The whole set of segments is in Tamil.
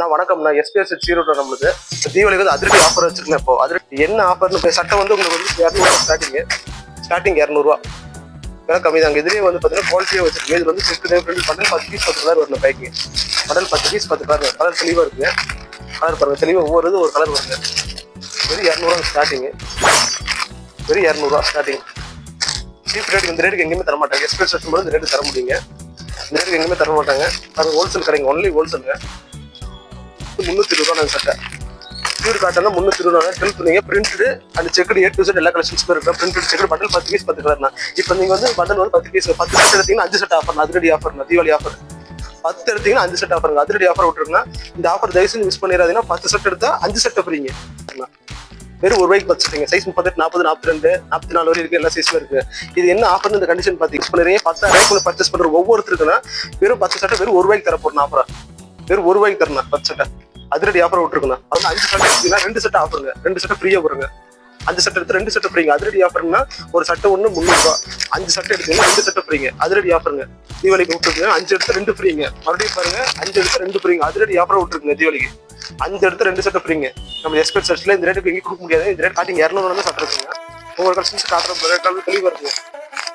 நான் வணக்கம்ண்ணா எஸ்பிஎஸ் ஜீரோட நம்மளுக்கு தீபாவளிக்கு வந்து அதிரடி ஆஃபர் வச்சிருக்கேன். இப்போ அதிரடி என்ன ஆஃபர்னு சட்டை வந்து உங்களுக்கு வந்து 200 ஸ்டார்டிங் 200 விலை கம்மி தாங்க. இதுலேயே வந்து பார்த்தீங்கன்னா குவாலிட்டியாக வச்சிருக்கேன். இது வந்து பிரிண்ட் பண்ணி 10 பீஸ் 10 கலர் வரணும். பைக்கு மாடல் 10 பீஸ் 10 கலர் தெளிவாக இருக்குங்க. கலர் பாருங்க தெளிவாக ஒவ்வொரு இது ஒரு கலர் வருங்க. வெறும் 200 ஸ்டார்டிங்கு, வெறும் 200 ஸ்டார்டிங். சீப் ரேட்டுக்கு இந்த ரேட்டுக்கு எங்கேயுமே தர மாட்டாங்க. எக்ஸ்பிரஸ் வரும்போது இந்த ரேட்டு தர முடியுங்க. இந்த ரேட்டுக்கு எங்கேயுமே தர மாட்டாங்க. அது ஹோல்சேல் கடைங்க, ஒன்லி ஹோல்சேலுங்க. 320 நாங்கள் சட்டை பியூர் காட்டனா 320 டெல் பண்ணீங்க. Printed and checked A to Z எல்லா கலெக்ஷன்ஸுமே இருக்கும். பிரிண்டட் செக்குடு பண்டல் 10 பீஸ் 10 கலர்னா. இப்போ நீங்கள் வந்து பண்டல் வந்து 10 பீஸ் 10 செட் எடுத்தீங்கன்னா 5 செட் ஆஃபர். அதிரடி ஆஃபர், தீபாவளி ஆஃபர். 10 எடுத்தீங்கன்னா 5 செட் ஆஃபருங்க. அதிரடி ஆஃபர் விட்டுருங்க. இந்த ஆஃபர் தயவு செஞ்சு மிஸ் பண்ணிடாதீங்கன்னா 10 செட் எடுத்தா 5 செட் ஃப்ரீங்க. வெறும் ₹1 10 செட்டுங்க. சைஸ் 38 40 42 44 வரை இருக்கு. எல்லா சைஸுமே இருக்கு. இது என்ன ஆஃபர்னு இந்த கண்டிஷன் பார்த்து யூஸ் பண்ணுறீங்க. 10,000 பர்ச்சேஸ் பண்ற ஒவ்வொருத்தருக்குன்னா வெறும் 10 செட்டை வெறும் ₹1 தர போறேன் ஆஃபரா. வெறும் ₹1 தரணும் 10 செட்டை. அதிரடி ஆஃபர் விட்டுருக்குண்ணா. அது 5 செட் எடுத்தீங்கன்னா 2 செட் ஆஃபருங்க. 2 செட்டை ஃப்ரீயா வருங்க. 5 செட் எடுத்து 2 செட் ஃப்ரீங்க. அதிரடி ஆஃபர்னா ஒரு சட்டை ஒன்று ₹300. 5 செட் எடுத்தீங்கன்னா 2 செட் ஃப்ரீங்க. அதிரடி ஆஃபருங்க. தீபாவளிக்கு விட்டுருக்குங்க. 5 எடுத்து 2 ஃப்ரீங்க. மறுபடியும் பாருங்க 5 எடுத்து 2 ஃப்ரீங்க. அதிரடி ஆஃபர் விட்டுருக்குங்க தீபாவளிக்கு. 5 எடுத்து 2 செட் ஃப்ரீங்க. நம்ம எக்ஸ்பெக்ட் சர்ச்ல இந்த ரேட்டுக்கு எங்கேயும் கொடுக்க முடியாது. இந்த ரேட் காட்டிங் 200 சட்டை இருக்குங்க. ஒவ்வொரு கலெக்ஷன்ஸ் காட்டுற கலர் தெளிவாக இருக்குங்க.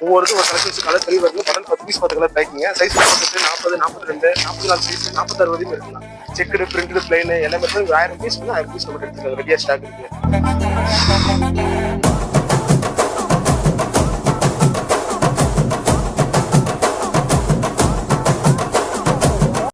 ஒவ்வொருக்கும் ஒரு கலெக்ஷன்ஸ் கலர் தெளிவாக இருக்குங்க. படம் 10 பீஸ் 10 கலர் பேக்கிங்க. சைஸ் 38 40 42 44 சைஸ் 46 வரைக்கும் இருக்குங்க. செக்குடு பிரிண்டடு பிளைனு எல்லாமே 1000 பீஸ் 1000 பீஸ் நம்ம எடுத்துக்கலாம். ரெடியாக ஸ்டாக் இருக்குங்க.